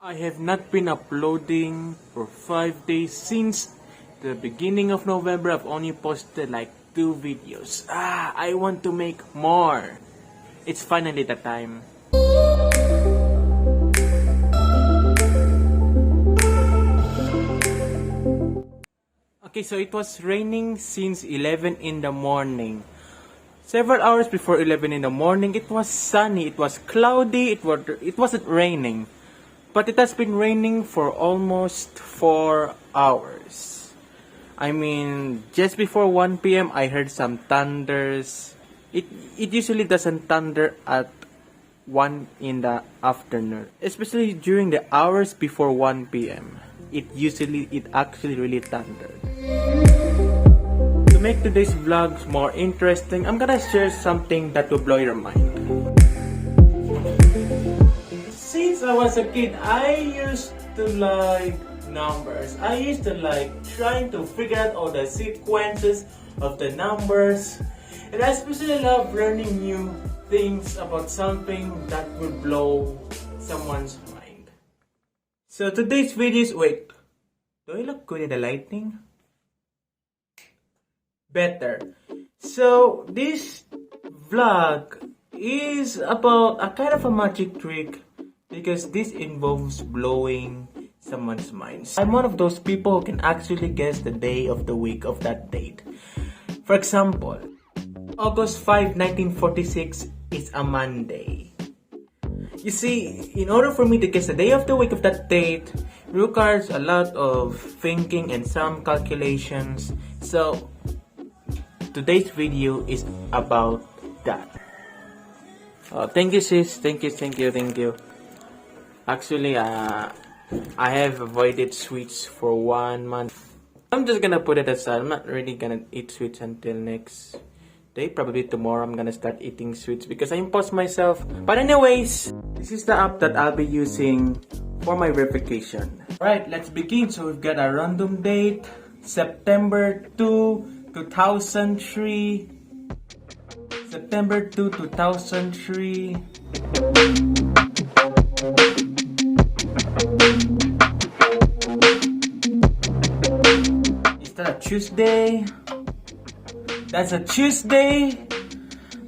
I have not been uploading for 5 days since the beginning of November. I've only posted like 2 videos. I want to make more. It's finally the time. Okay, so it was raining since 11 in the morning. Several hours before 11 in the morning, it was sunny, it was cloudy, it wasn't raining. But it has been raining for almost 4 hours. I mean, just before 1 p.m. I heard some thunders. It usually doesn't thunder at 1 in the afternoon, especially during the hours before 1 p.m. It actually really thundered. To make today's vlogs more interesting, I'm gonna share something that will blow your mind. Since I was a kid, I used to like numbers. I used to like trying to figure out all the sequences of the numbers. And I especially love learning new things about something that will blow someone's mind. So today's video is... Wait, do I look good in the lighting? Better. So this vlog is about a kind of a magic trick, because this involves blowing someone's minds. I'm one of those people who can actually guess the day of the week of that date. For example, August 5, 1946 is a Monday. You see, in order for me to guess the day of the week of that date, requires a lot of thinking and some calculations. So, today's video is about that. Thank you, sis. Thank you. Actually, I have avoided sweets for 1 month. I'm just gonna put it aside. I'm not really gonna eat sweets until next day. Probably tomorrow I'm gonna start eating sweets because I imposed myself. But anyways, this is the app that I'll be using for my verification. Alright, let's begin. So we've got a random date. September 2, 2003. September 2, 2003. Is that a Tuesday? That's a Tuesday.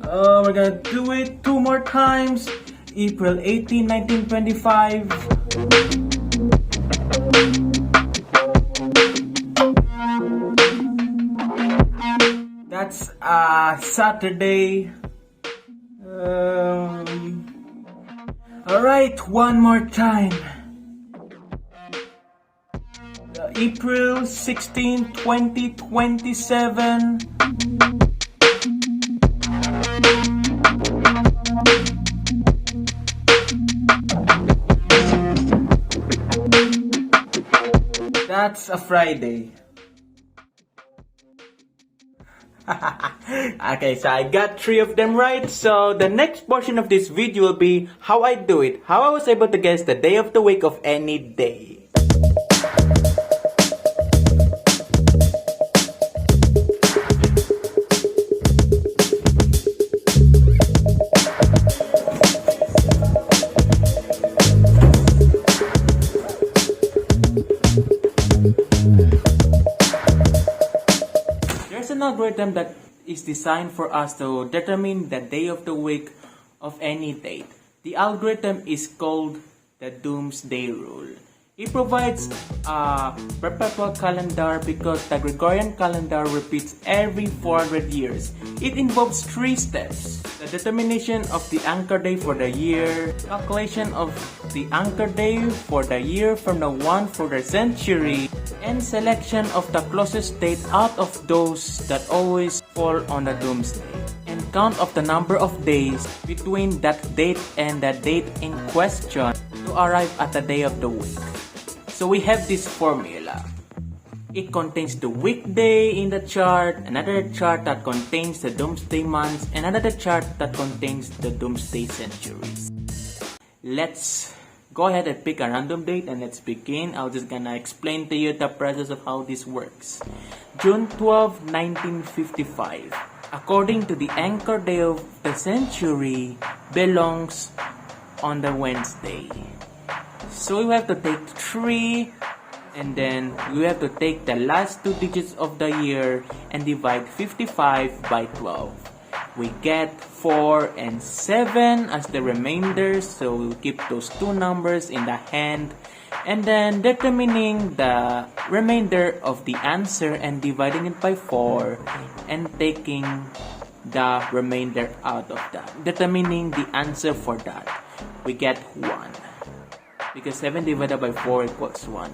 We're gonna do it 2 more times. April 18, 1925. That's a Saturday. Alright, 1 more time. April 16, 2027. That's a Friday. Okay, so I got 3 of them right. So the next portion of this video will be how I do it. How I was able to guess the day of the week of any day. There's an algorithm that is designed for us to determine the day of the week of any date. The algorithm is called the Doomsday Rule. It provides a perpetual calendar because the Gregorian calendar repeats every 400 years. It involves 3 steps: the determination of the anchor day for the year, calculation of the anchor day for the year from the one for the century, and selection of the closest date out of those that always fall on the doomsday, and count of the number of days between that date and the date in question to arrive at the day of the week. So we have this formula. It contains the weekday in the chart, another chart that contains the doomsday months, and another chart that contains the doomsday centuries. Let's go ahead and pick a random date and let's begin. I'm just gonna explain to you the process of how this works. June 12, 1955. According to the anchor day of the century, belongs on the Wednesday. So we have to take 3, and then we have to take the last 2 digits of the year and divide 55 by 12. We get 4 and 7 as the remainder, so we'll keep those two numbers in the hand, and then determining the remainder of the answer and dividing it by 4 and taking the remainder out of that, determining the answer for that. We get 1 because 7 divided by 4 equals 1.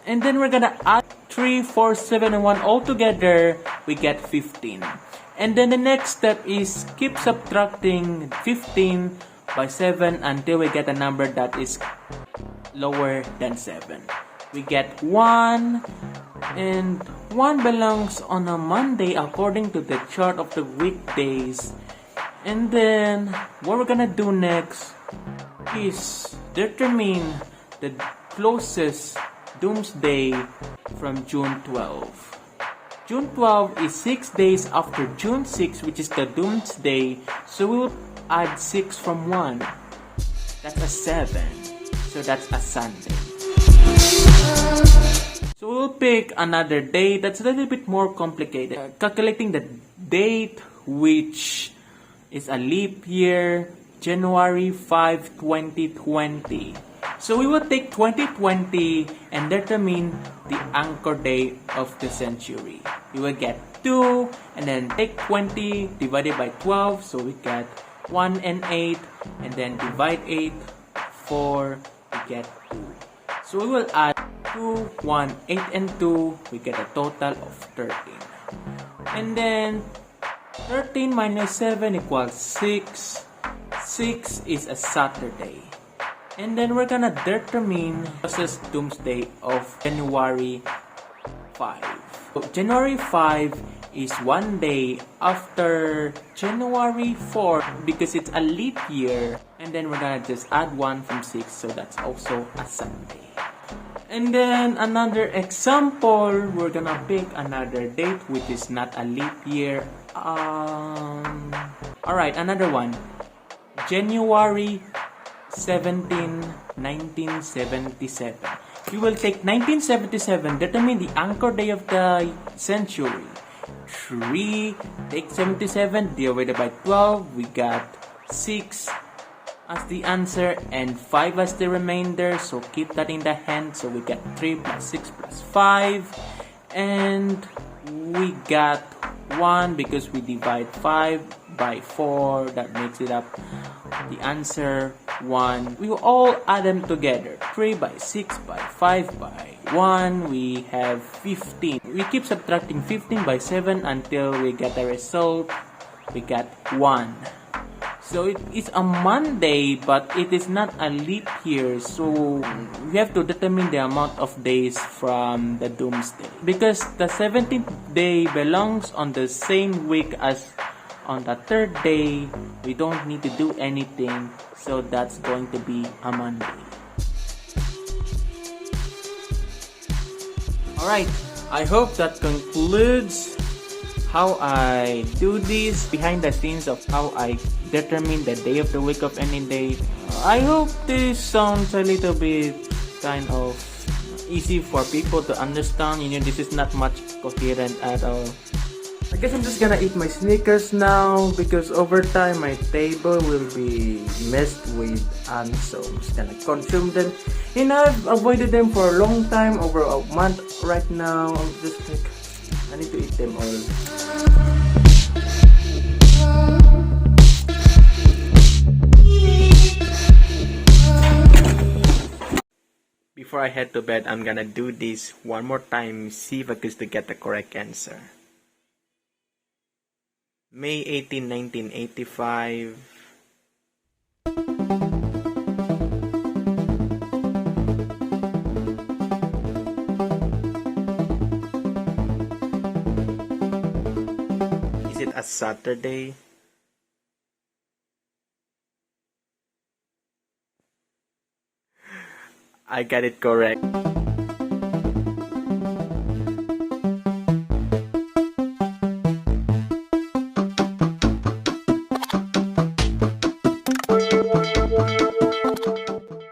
And then we're gonna add 3, 4, 7, and 1 all together. We get 15. And then the next step is keep subtracting 15 by 7 until we get a number that is lower than 7. We get 1, and 1 belongs on a Monday according to the chart of the weekdays. And then what we're gonna do next is determine the closest doomsday from June 12. June 12 is 6 days after June 6, which is the doomsday, so we will add 6 from 1. That's a 7. So that's a Sunday. So we'll pick another date that's a little bit more complicated. Calculating the date, which is a leap year, January 5, 2020. So we will take 2020 and determine the anchor day of the century. We will get 2, and then take 20 divided by 12, so we get 1 and 8, and then divide 8, 4, we get 2. So we will add 2, 1, 8, and 2, we get a total of 13. And then 13 minus 7 equals 6. 6 is a Saturday. And then we're gonna determine the doomsday of January 5. So January 5 is 1 day after January 4 because it's a leap year. And then we're gonna just add 1 from 6, so that's also a Sunday. And then another example, we're gonna pick another date which is not a leap year. Alright, another one. January 17, 1977. We will take 1977, determine the anchor day of the century. 3, take 77, divided by 12, we got 6 as the answer and 5 as the remainder, so keep that in the hand. So we get 3 plus 6 plus 5, and we got 1 because we divide 5 by 4, that makes it up the answer 1. We will all add them together. 3 by 6 by 5 by 1, we have 15. We keep subtracting 15 by 7 until we get the result. We got 1. So it is a Monday, but it is not a leap year, so we have to determine the amount of days from the doomsday. Because the 17th day belongs on the same week as on the 3rd day, we don't need to do anything, so that's going to be a Monday. Alright, I hope that concludes how I do this, behind the scenes of how I determine the day of the week of any day. I hope this sounds a little bit kind of easy for people to understand. You know, this is not much coherent at all. I guess I'm just gonna eat my Snickers now because over time my table will be messed with ants, so I'm just gonna consume them. And I've avoided them for a long time, over a month right now. I'm just like, I need to eat them all. Before I head to bed, I'm gonna do this one more time, see if I can still get the correct answer. May 18, 1985. Is it a Saturday? I got it correct.